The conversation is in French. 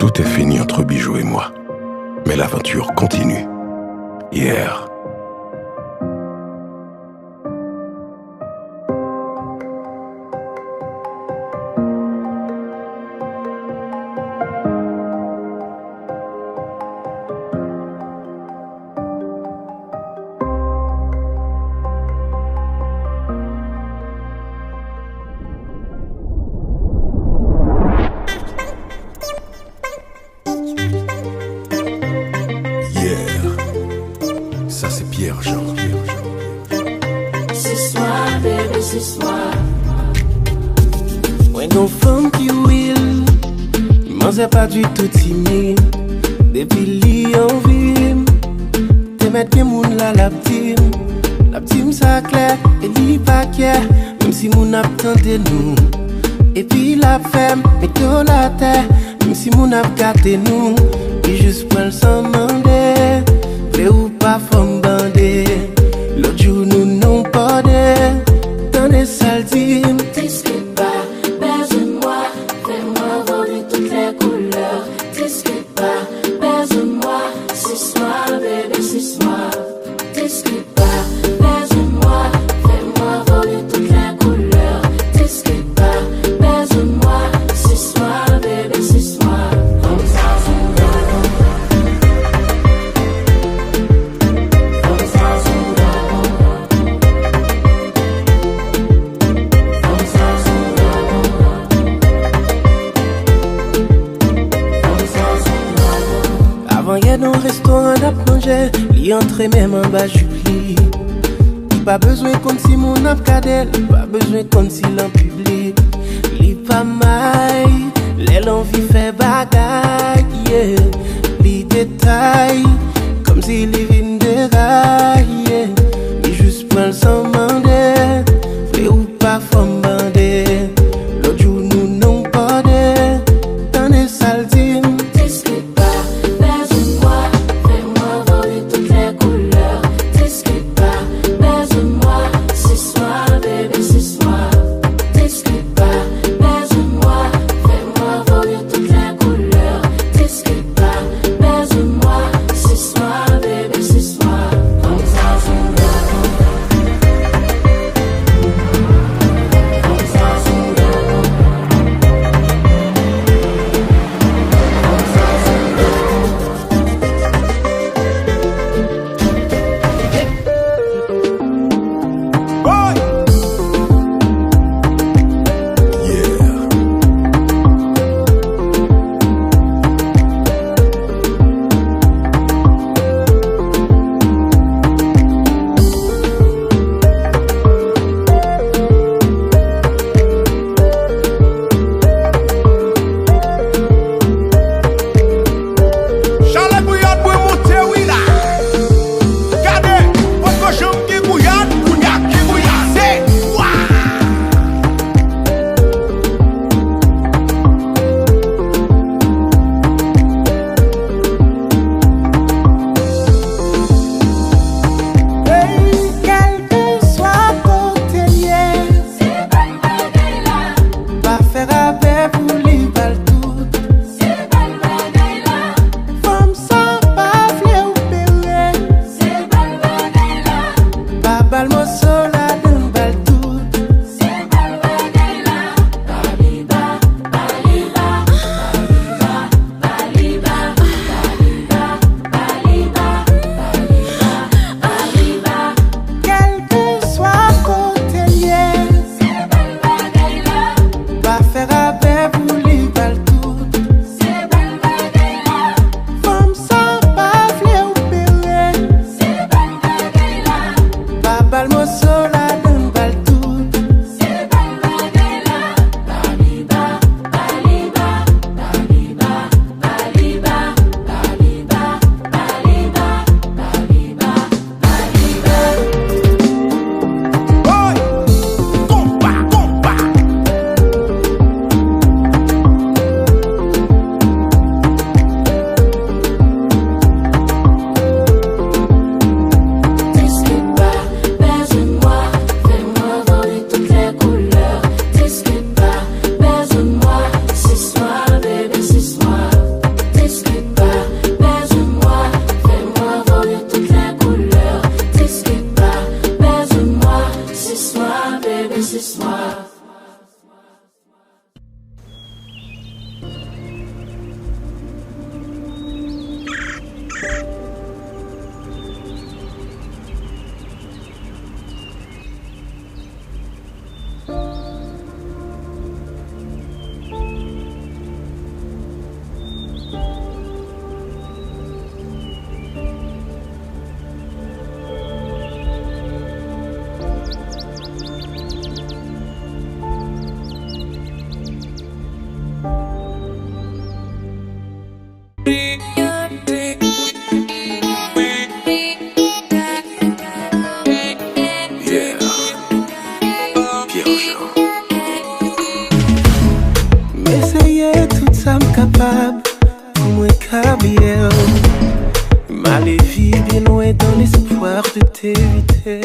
Tout est fini entre Bijou et moi. Mais l'aventure continue. Hier. Ça c'est Pierre Jean. Ce soir, bébé, ce soir. Ouais, nos femmes qui will, m'en c'est pas du tout timide. Depuis li en vie, te mettre bien moun la petite ça clair, et li pas clair, même si moun ap tente nous. Et puis la femme, mettons la terre, même si moun ap gâté nous. Et juste pour le s'en demander. Fais ou pas femme bandée. L'autre jour nous n'ont pas de dans des saltines. Discute pas, baise-moi. Fais-moi voler toutes les couleurs. Discute pas, baise-moi. Ce soir, bébé, ce soir. Discute pas, baise-moi. Fais-moi voler toutes les couleurs. Discute pas, baise-moi. Ce soir, bébé, ce soir. Y'a dans le restaurant à manger, li entre même en bas j'oublie. Pas besoin comme si mon ap gadel, pas besoin comme si l'en public. Li pas mal, les l'envie fait bagaille, yeah. Li détail, comme si li vin de rail, yeah. Li juste prend le sang mandé, fait ou pas femme bandé. L'autre jour nous n'ont pas de, dans les saltines. capable, moi cabiel. Ma vie bien loin dans l'espoir de t'éviter.